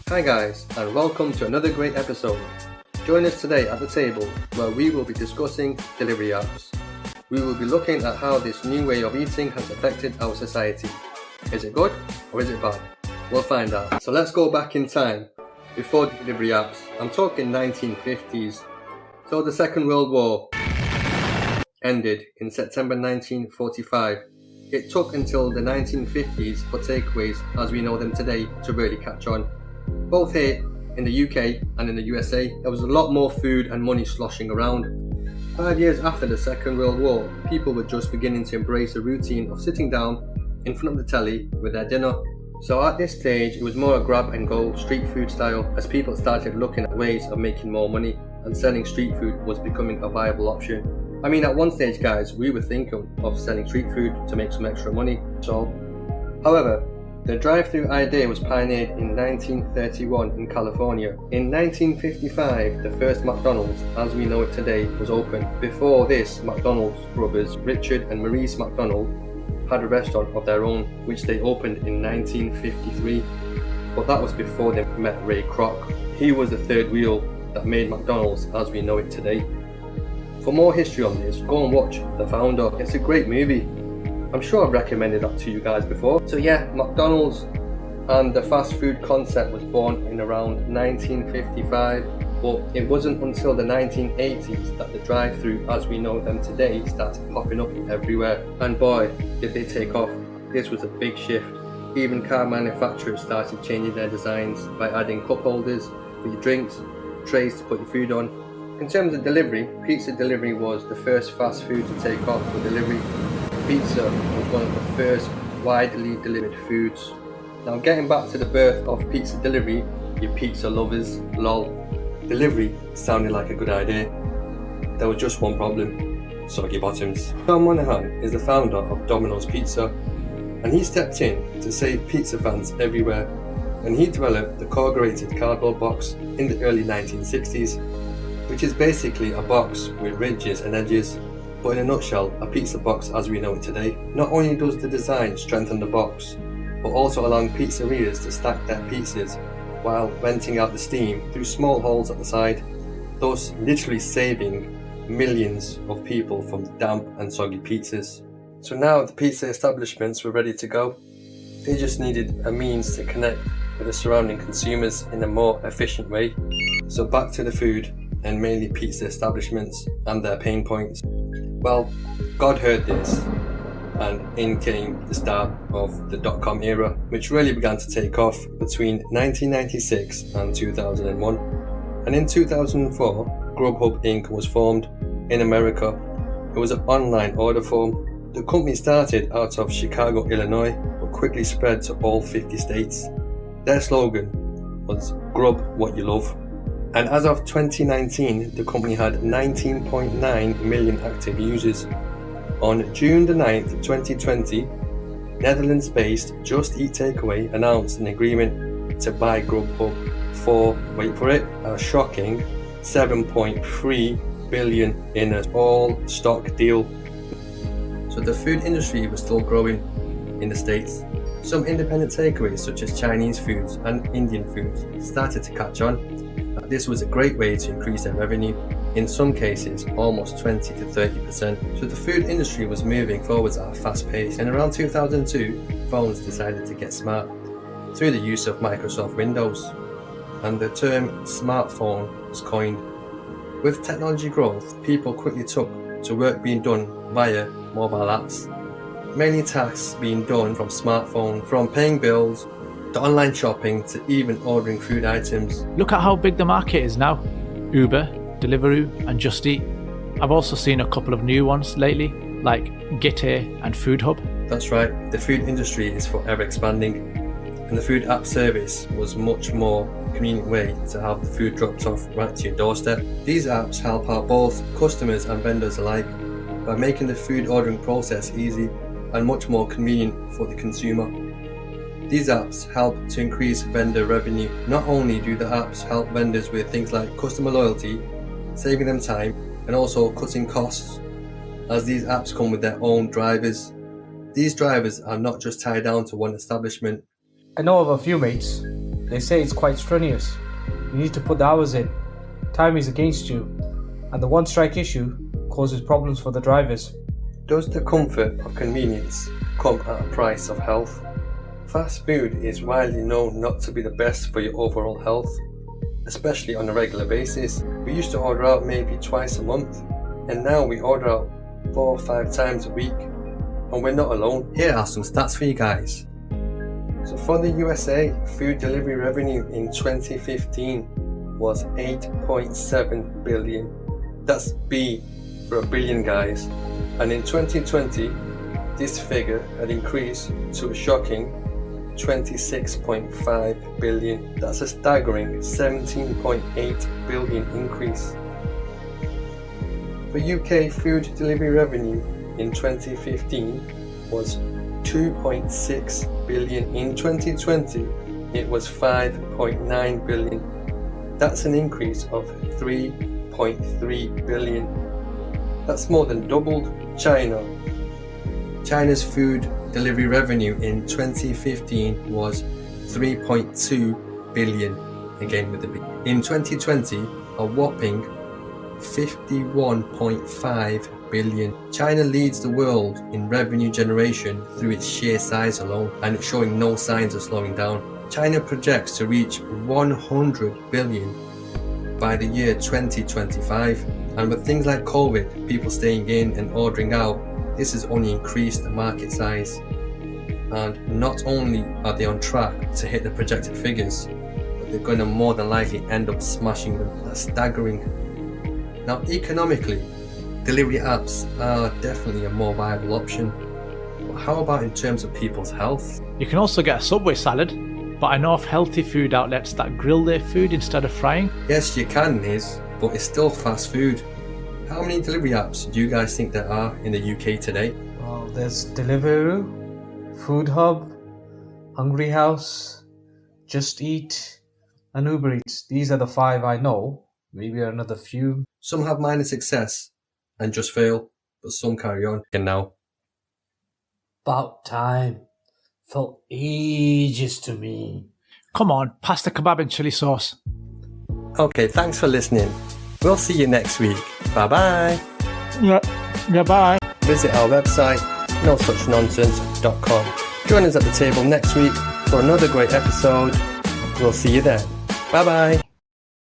Hi guys, and welcome to another great episode. Join us today at the table where we will be discussing delivery apps. We will be looking at how this new way of eating has affected our society. Is it good or is it bad? We'll find out. So let's go back in time, before delivery apps. I'm talking 1950s. So the Second World War ended in September 1945. It took until the 1950s for takeaways as we know them today to really catch on. Both here in the UK and in the USA, there was a lot more food and money sloshing around. 5 years after the Second World War, people were just beginning to embrace the routine of sitting down in front of the telly with their dinner. So at this stage, it was more a grab and go street food style as people started looking at ways of making more money, and selling street food was becoming a viable option. I mean, at one stage, guys, we were thinking of selling street food to make some extra money. However, the drive-thru idea was pioneered in 1931 in California. In 1955, the first McDonald's, as we know it today, was opened. Before this, McDonald's brothers, Richard and Maurice McDonald, had a restaurant of their own, which they opened in 1953. But that was before they met Ray Kroc. He was the third wheel that made McDonald's as we know it today. For more history on this, go and watch The Founder. It's a great movie. I'm sure I've recommended that to you guys before. So yeah, McDonald's and the fast food concept was born in around 1955, but it wasn't until the 1980s that the drive-thru as we know them today started popping up everywhere. And boy, did they take off. This was a big shift. Even car manufacturers started changing their designs by adding cup holders for your drinks, trays to put your food on. In terms of delivery, pizza delivery was the first fast food to take off for delivery. Pizza was one of the first widely delivered foods. Now getting back to the birth of pizza delivery, you pizza lovers, lol. Delivery sounded like a good idea. There was just one problem: soggy bottoms. John Monahan is the founder of Domino's Pizza, and he stepped in to save pizza fans everywhere, and he developed the corrugated cardboard box in the early 1960s, which is basically a box with ridges and edges. But in a nutshell, a pizza box as we know it today. Not only does the design strengthen the box, but also allowing pizzerias to stack their pizzas while venting out the steam through small holes at the side, thus literally saving millions of people from damp and soggy pizzas. So now the pizza establishments were ready to go. They just needed a means to connect with the surrounding consumers in a more efficient way. So back to the food, and mainly pizza establishments and their pain points. Well, God heard this, and in came the start of the dot-com era, which really began to take off between 1996 and 2001. And in 2004, Grubhub Inc. was formed in America. It was an online order form. The company started out of Chicago, Illinois, but quickly spread to all 50 states. Their slogan was "Grub what you love." And as of 2019, the company had 19.9 million active users. On June the 9th, 2020, Netherlands-based Just Eat Takeaway announced an agreement to buy Grubhub for, wait for it, a shocking 7.3 billion in an all-stock deal. So the food industry was still growing in the States. Some independent takeaways such as Chinese foods and Indian foods started to catch on. This was a great way to increase their revenue, in some cases almost 20 to 30%. So the food industry was moving forwards at a fast pace, and around 2002, phones decided to get smart through the use of Microsoft Windows, and the term smartphone was coined. With technology growth, people quickly took to work being done via mobile apps, mainly tasks being done from smartphone, from paying bills, to online shopping, to even ordering food items. Look at how big the market is now. Uber, Deliveroo and Just Eat. I've also seen a couple of new ones lately, like Get Here and Food Hub. That's right, the food industry is forever expanding, and the food app service was much more convenient way to have the food dropped off right to your doorstep. These apps help out both customers and vendors alike by making the food ordering process easy and much more convenient for the consumer. These apps help to increase vendor revenue. Not only do the apps help vendors with things like customer loyalty, saving them time, and also cutting costs, as these apps come with their own drivers. These drivers are not just tied down to one establishment. I know of a few mates They say it's quite strenuous. You need to put the hours in. Time is against you. And the one strike issue causes problems for the drivers. Does the comfort of convenience come at a price of health? Fast food is widely known not to be the best for your overall health, especially on a regular basis. We used to order out maybe twice a month, and now we order out 4 or 5 times a week, and we're not alone. Here are some stats for you guys. So for the USA, food delivery revenue in 2015 was 8.7 billion. That's B for a billion, guys. And in 2020, this figure had increased to a shocking 26.5 billion. That's a staggering 17.8 billion increase. For UK food delivery revenue in 2015 was 2.6 billion. In 2020, it was 5.9 billion. That's an increase of 3.3 billion. That's more than doubled. China's food delivery revenue in 2015 was 3.2 billion, again with the B. In 2020, a whopping 51.5 billion. China leads the world in revenue generation through its sheer size alone, and it's showing no signs of slowing down. China projects to reach 100 billion by the year 2025, and with things like COVID, people staying in and ordering out, this has only increased the market size. And not only are they on track to hit the projected figures, but they're going to more than likely end up smashing them. That's staggering. Now, economically, delivery apps are definitely a more viable option. But how about in terms of people's health? You can also get a Subway salad, but I know of healthy food outlets that grill their food instead of frying. Yes, you can, but it's still fast food. How many delivery apps do you guys think there are in the UK today? Well, there's Deliveroo, Food Hub, Hungry House, Just Eat, and Uber Eats. These are the 5 I know. Maybe another few. Some have minor success and just fail, but some carry on. And now, About time. Felt ages to me. Come on, pass the kebab and chili sauce. okay, thanks for listening. We'll see you next week. Bye bye. Yeah, bye. Visit our website, nosuchnonsense.com. Join us at the table next week for another great episode. We'll see you then. Bye bye.